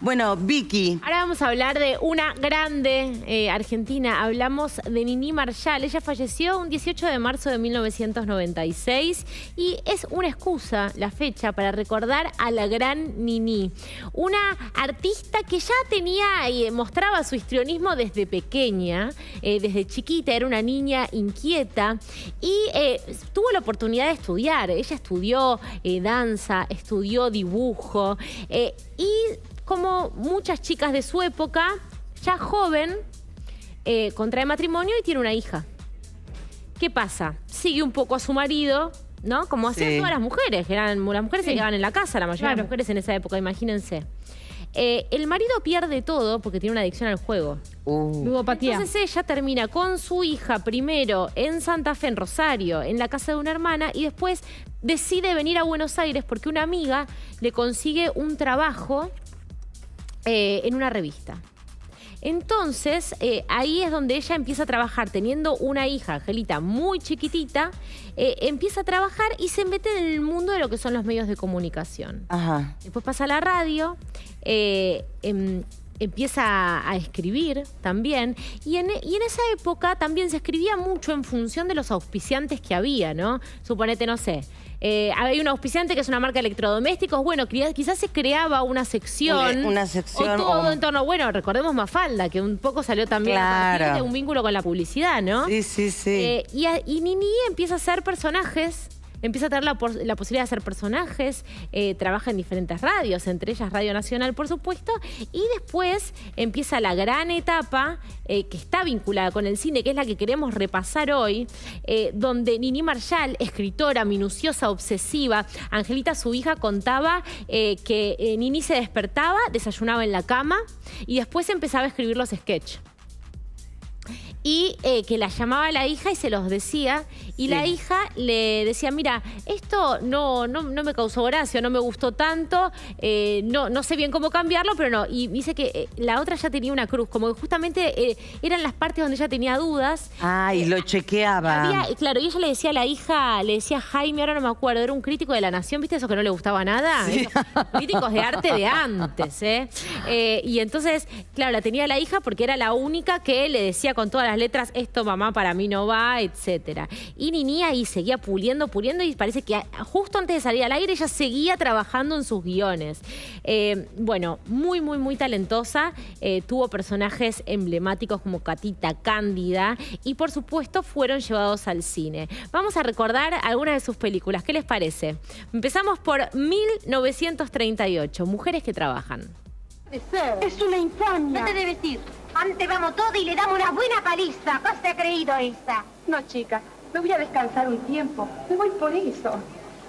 Bueno, Vicky. Ahora vamos a hablar de una grande argentina. Hablamos de Niní Marshall. Ella falleció un 18 de marzo de 1996 y es una excusa, la fecha, para recordar a la gran Niní. Una artista que ya tenía y mostraba su histrionismo desde pequeña, desde chiquita. Era una niña inquieta y tuvo la oportunidad de estudiar. Ella estudió danza, estudió dibujo y como muchas chicas de su época, ya joven, contrae matrimonio y tiene una hija. ¿Qué pasa? Sigue un poco a su marido, ¿no? Como hacían todas las mujeres, que las mujeres se quedaban en la casa, la mayoría de las mujeres en esa época, imagínense. El marido pierde todo porque tiene una adicción al juego. Ludopatía. Entonces ella termina con su hija primero en Santa Fe, en Rosario, en la casa de una hermana, y después decide venir a Buenos Aires porque una amiga le consigue un trabajo en una revista. Entonces, ahí es donde ella empieza a trabajar, teniendo una hija, Angelita, muy chiquitita, empieza a trabajar y se mete en el mundo de lo que son los medios de comunicación. Ajá. Después pasa a la radio, empieza a escribir también, y en esa época también se escribía mucho en función de los auspiciantes que había, ¿no? Suponete, no sé, hay un auspiciante que es una marca de electrodomésticos, bueno, quizás se creaba una sección. Una sección. O todo en torno, bueno, recordemos Mafalda, que un poco salió también a partir de un vínculo con la publicidad, ¿no? Sí, sí, sí. Y Niní empieza a hacer personajes. Empieza a tener la posibilidad de hacer personajes, trabaja en diferentes radios, entre ellas Radio Nacional, por supuesto, y después empieza la gran etapa que está vinculada con el cine, que es la que queremos repasar hoy, donde Niní Marshall, escritora, minuciosa, obsesiva, Angelita, su hija, contaba que Niní se despertaba, desayunaba en la cama y después empezaba a escribir los sketches. Y que la llamaba a la hija y se los decía. Y la hija le decía, mira, esto no me causó gracia, no me gustó tanto, no sé bien cómo cambiarlo, pero no. Y dice que la otra ya tenía una cruz, como que justamente eran las partes donde ella tenía dudas. Ah, y lo chequeaba. Claro, y ella le decía a la hija, le decía a Jaime, ahora no me acuerdo, era un crítico de La Nación, ¿viste eso que no le gustaba nada? Sí. Críticos de arte de antes, y entonces, claro, la tenía la hija porque era la única que le decía con todas las letras, esto mamá para mí no va, etcétera. Y Niní ahí seguía puliendo y parece que justo antes de salir al aire ella seguía trabajando en sus guiones. Bueno, muy talentosa, tuvo personajes emblemáticos como Catita, Cándida y por supuesto fueron llevados al cine. Vamos a recordar algunas de sus películas, ¿qué les parece? Empezamos por 1938, Mujeres que trabajan. Es una infamia. No te debes ir. Antes vamos todos y le damos una buena paliza. ¿Qué se ha creído esa? No, chica. Me voy a descansar un tiempo. Me voy por eso.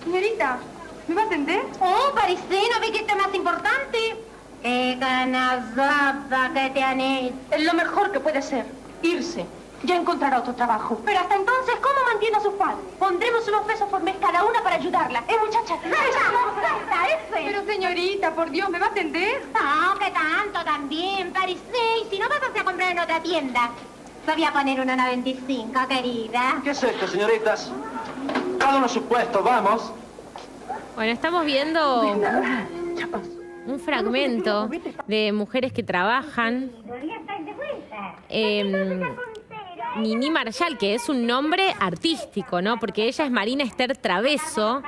Señorita, ¿me va a atender? Oh, parece, ¿no ve que esto es más importante? ¡Qué canallada que te han hecho! Es lo mejor que puede hacer. Irse. Ya encontrará otro trabajo. Pero hasta entonces, ¿cómo mantiene a sus padres? Pondremos unos pesos por mes cada una para ayudarla. Muchacha? Pero señorita, por Dios, ¿me va a atender? No, que tanto también, parece. Y si no, vas a comprar en otra tienda. Te voy a poner una 95, querida. ¿Qué es esto, señoritas? Cada uno a su puesto, vamos. Bueno, estamos viendo un fragmento de Mujeres que trabajan. Niní Marshall, que es un nombre artístico, ¿no? Porque ella es Marina Esther Traveso.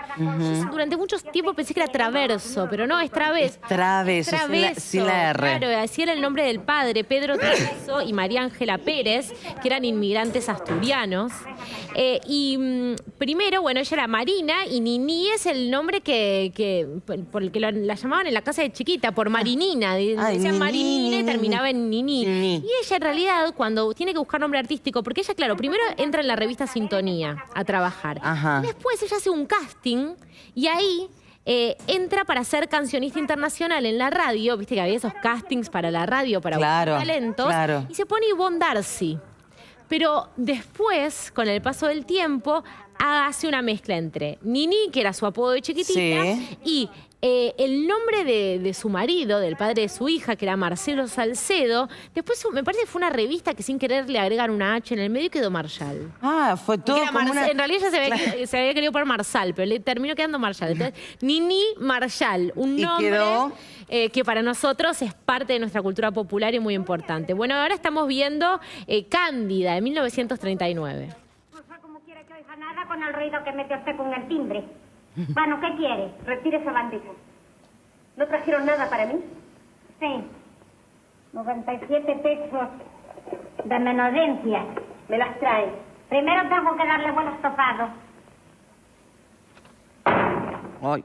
Durante mucho tiempo pensé que era Traverso, pero no, es Traveso. Traveso, sin la R. Claro, así era el nombre del padre, Pedro Traveso y María Ángela Pérez, que eran inmigrantes asturianos. Primero, bueno, ella era Marina y Niní es el nombre por el que la llamaban en la casa de chiquita, por Marinina. Decían Marinina y terminaba en Niní. Y ella en realidad, cuando tiene que buscar nombre artístico, porque ella, claro, primero entra en la revista Sintonía a trabajar. Y después ella hace un casting y ahí entra para ser cancionista internacional en la radio. Viste que había esos castings para la radio, para buscar talentos. Y se pone Yvonne Darcy. Pero después, con el paso del tiempo, hace una mezcla entre Niní, que era su apodo de chiquitita, y el nombre de su marido, del padre de su hija, que era Marcelo Salcedo, después me parece que fue una revista que sin querer le agregan una H en el medio y quedó Marshall. Ah, fue todo como una... En realidad ya se había querido poner Marsal, pero le terminó quedando Marshall. Entonces, Nini Marshall, un nombre quedó... que para nosotros es parte de nuestra cultura popular y muy importante. Bueno, ahora estamos viendo Cándida, de 1939. No sé cómo quiere que oiga nada con el ruido que mete usted con el timbre. Bueno, ¿qué quiere? Retire esa bandeja. ¿No trajeron nada para mí? Sí. 97 pesos de menudencia. Me las trae. Primero tengo que darle buen estofado. Ay.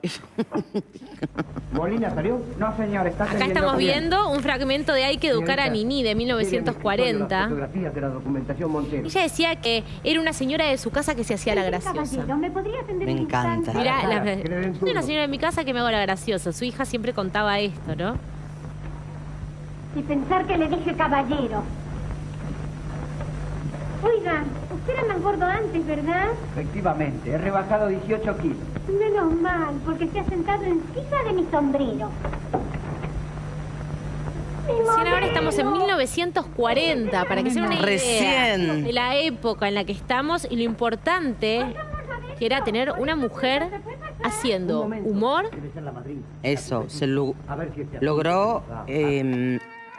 ¿Molina salió? No, señor, está Acá estamos viendo un fragmento de Hay que educar a Nini, de 1940. Fotografías de la documentación Montero. Ella decía que era una señora de su casa que se hacía la graciosa. ¿Me podría atender Me un encanta. instante? Mirá, soy una señora de mi casa que me hago la graciosa. Su hija siempre contaba esto, ¿no? Y pensar que le dije caballero. Oiga, usted era más gordo antes, ¿verdad? Efectivamente, he rebajado 18 kilos. Menos mal, porque se ha sentado encima de mi sombrero. Recién ahora estamos en 1940, para que se den una idea Recién. de la época en la que estamos y lo importante que era tener una mujer haciendo humor. Debe ser la madrina. Eso, se A ver si logró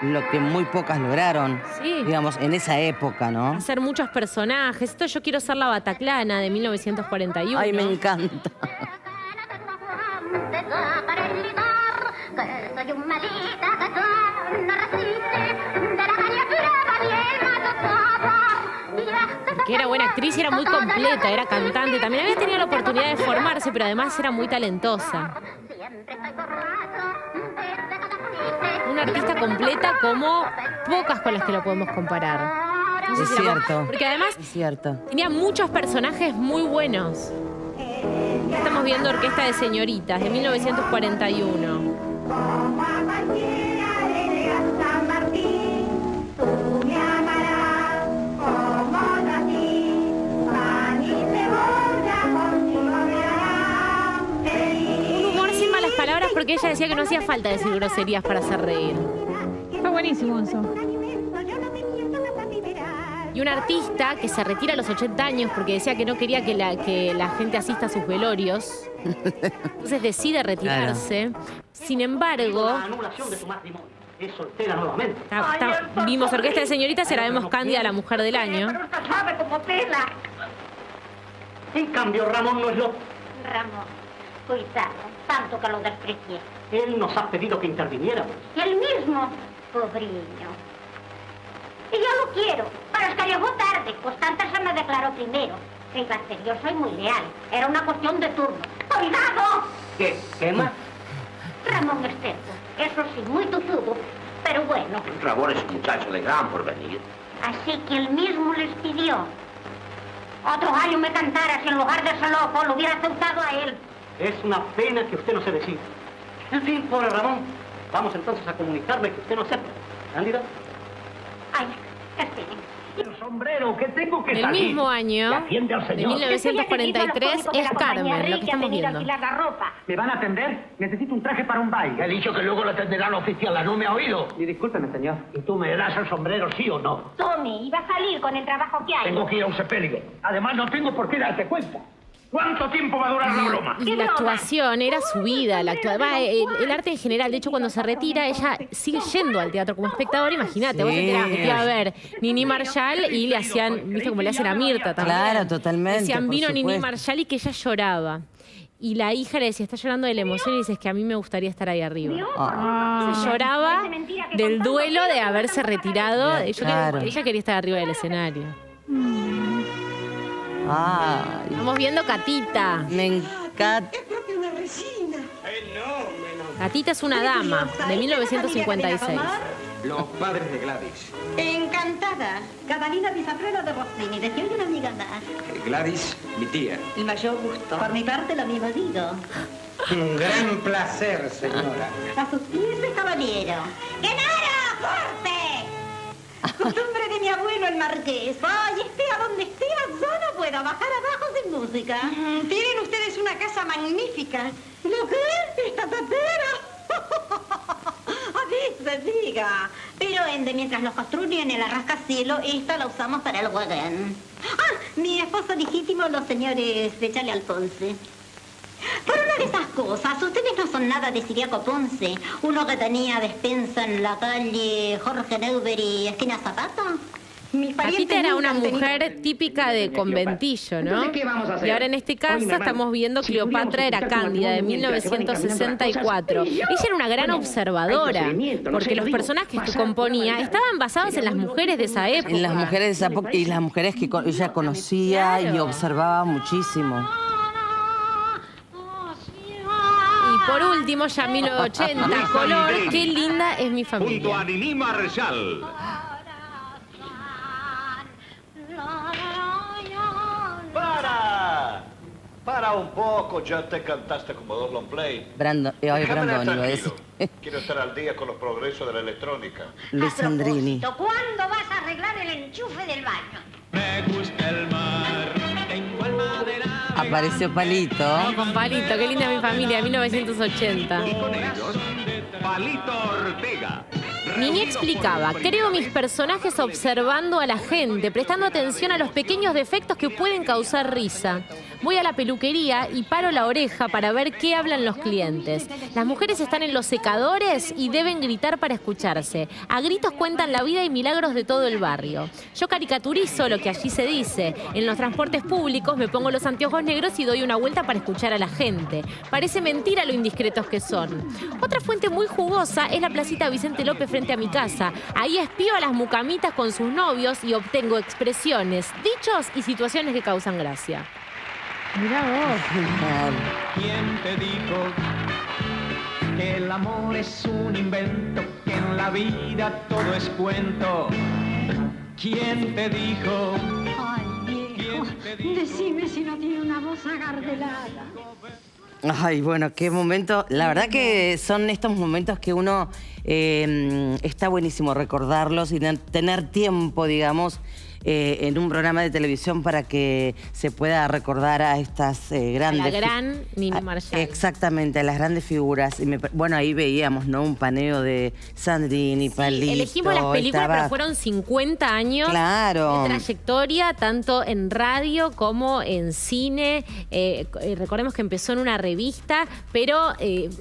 lo que muy pocas lograron, Sí. digamos, en esa época, ¿no? Hacer muchos personajes. Esto Yo quiero ser la Bataclana de 1941. Ay, me encanta. Que era buena actriz y era muy completa, era cantante. También había tenido la oportunidad de formarse, pero además era muy talentosa. Una artista completa como pocas con las que lo podemos comparar. No sé Es si cierto. Porque además Es cierto. tenía muchos personajes muy buenos. Estamos viendo Orquesta de Señoritas, de 1941. Un humor sin malas palabras porque ella decía que no hacía falta decir groserías para hacer reír. Está buenísimo eso. Y un artista que se retira a los 80 años porque decía que no quería que la gente asista a sus velorios. Entonces decide retirarse. Sin embargo, Anulación de tu matrimonio. Es soltera nuevamente. vimos Orquesta de Señoritas y ahora vemos Cándida, la mujer del año. Pero está suave como tela. En cambio, Ramón no es lo... Ramón, cuidado, tanto que lo desprecié. Él nos ha pedido que interviniéramos. Y él mismo, pobriño. Y yo lo quiero, pero es que llegó tarde, pues antes se me declaró primero. ¿Qué iba a hacer? Yo soy muy leal. Era una cuestión de turno. ¡Cuidado! ¿Qué? ¿Qué más? Ramón es terco, eso sí, muy tozudo, pero bueno. Ramón es un muchacho de gran porvenir. Así que él mismo les pidió. Otro gallo me cantara si en lugar de ese loco lo hubiera aceptado a él. Es una pena que usted no se decida. En fin, pobre Ramón, vamos entonces a comunicarle que usted no sepa. ¿Cándida? Ay, esperen. El sombrero, que tengo que Del salir. mismo año, Y atiende al de señor. 1943, es Carmen, lo que estamos viendo. La ropa. ¿Me van a atender? Necesito un traje para un baile. He dicho que luego lo atenderá la oficial, ¿no me ha oído? Y discúlpeme, señor. ¿Y tú me das el sombrero, sí o no? Tommy, iba a salir con el trabajo que hay. Tengo que ir a un sepelio. Además, no tengo por qué darte cuenta. ¿Cuánto tiempo va a durar la broma? Y la actuación era su vida, el arte en general. De hecho, cuando se retira, ella sigue yendo al teatro como espectadora. Imagínate, vos te enterabas que te iba a ver Nini Marshall y le hacían, viste como le hacen a Mirta también. Claro, totalmente, Decían, por vino Nini supuesto. Marshall y que ella lloraba. Y la hija le decía, está llorando de la emoción y dice, es que a mí me gustaría estar ahí arriba. Se lloraba del duelo de haberse retirado. Claro. Ella quería estar arriba del escenario. Ay, Estamos viendo Catita. me encanta. Catita es una dama, de 1956. Los padres de Gladys. Encantada. Catalina Bisaprera de Rossini. Decía una amiga más. Gladys, mi tía. El mayor gusto. Por mi parte, lo mismo digo. Un gran placer, señora. A sus pies de caballero. ¡Genaro! ¡Fuerte! Costumbre de mi abuelo el marqués. Vaya, esté a donde esté, yo no pueda bajar abajo sin música. Tienen ustedes una casa magnífica. ¿Lo que? ¿Esta tatera? A veces, diga. Pero mientras los construyen en el rascacielos, esta la usamos para el huegán. Ah, mi esposo legítimo, los señores de Charlie Alfonse. Por una de esas cosas, ustedes no son nada de Siriaco Ponce, uno que tenía despensa en la calle Jorge Newbery, esquina Zapata. Mis parientes Patita era nunca una han tenido- mujer típica de conventillo, ¿no? Entonces, ¿qué vamos a hacer? Y ahora en este caso Oye, mi hermano, estamos viendo si Cleopatra pudiéramos era ocultar tu Cándida de matrimonio mientras se van encaminando las 1964. cosas, Ella era una gran bueno, observadora, hay procedimiento, no sé, porque lo los digo, personajes que pasar componía por la estaban basados en las mujeres de esa época. En las mujeres de esa época y las mujeres que ella conocía y Claro. observaba muchísimo. Y por último, ya 1980, color, qué linda es mi Junto a familia. Nini Marshall. Para un poco, ya te cantaste como dos long play. Brandon, Déjame Brandon iba a decir. tranquilo. Quiero estar al día con los progresos de la electrónica. Luis Sandrini. ¿Cuándo vas a arreglar el enchufe del baño? Apareció Palito. Con Palito, qué linda es mi familia, 1980. Y con ellos, Palito Ortega. Nini explicaba, creo mis personajes observando a la gente, prestando atención a los pequeños defectos que pueden causar risa. Voy a la peluquería y paro la oreja para ver qué hablan los clientes. Las mujeres están en los secadores y deben gritar para escucharse. A gritos cuentan la vida y milagros de todo el barrio. Yo caricaturizo lo que allí se dice. En los transportes públicos me pongo los anteojos negros y doy una vuelta para escuchar a la gente. Parece mentira lo indiscretos que son. Otra fuente muy jugosa es la placita Vicente López frente a mi casa. Ahí espío a las mucamitas con sus novios y obtengo expresiones, dichos y situaciones que causan gracia. Mirá vos. Genial. ¿Quién te dijo que el amor es un invento, que en la vida todo es cuento? ¿Quién te dijo? Ay, viejo, decime si no tiene una voz agardelada. Ay, bueno, qué momento. La verdad que son estos momentos que uno está buenísimo recordarlos y tener tiempo, digamos, en un programa de televisión para que se pueda recordar a estas grandes... A la gran Nini Marshall. Exactamente, a las grandes figuras. Y bueno, ahí veíamos, ¿no? Un paneo de Sandrini, Palito. Elegimos las películas, estaba- pero fueron 50 años Claro. de trayectoria, tanto en radio como en cine. Recordemos que empezó en una revista, pero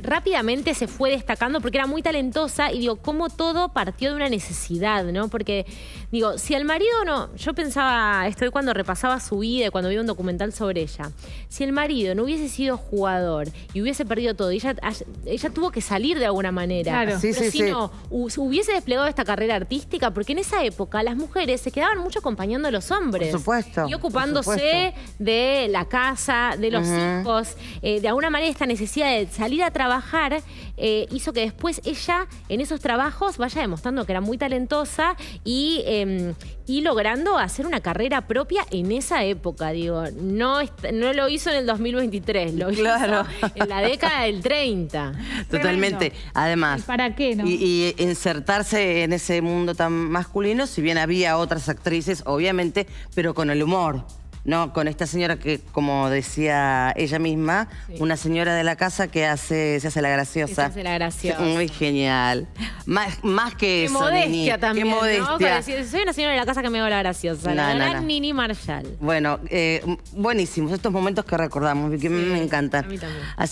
rápidamente se fue destacando porque era muy talentosa y digo, cómo todo partió de una necesidad, ¿no? Porque, digo, si al marido no... Yo pensaba, estoy cuando repasaba su vida, cuando vi un documental sobre ella. Si el marido no hubiese sido jugador y hubiese perdido todo, y ella tuvo que salir de alguna manera. Claro. Sí, Pero sí, si sí. no, hubiese desplegado esta carrera artística, porque en esa época las mujeres se quedaban mucho acompañando a los hombres. Por supuesto, Y ocupándose por supuesto. de la casa, de los hijos. De alguna manera esta necesidad de salir a trabajar hizo que después ella en esos trabajos vaya demostrando que era muy talentosa y logrando hacer una carrera propia en esa época. Digo, no lo hizo en el 2023, lo Claro. hizo en la década del 30. Totalmente. Además, ¿Para qué, no? y insertarse en ese mundo tan masculino, si bien había otras actrices, obviamente, pero con el humor. No, con esta señora que, como decía ella misma, una señora de la casa que se hace la graciosa. Se hace la graciosa. Muy genial. Más que Qué eso, modestia Nini. también, Qué ¿no? modestia. Para decir, soy una señora de la casa que me hago la graciosa. La No, no, gran no. Nini Marshall. Bueno, buenísimos estos momentos que recordamos, que me encantan. a mí también. Así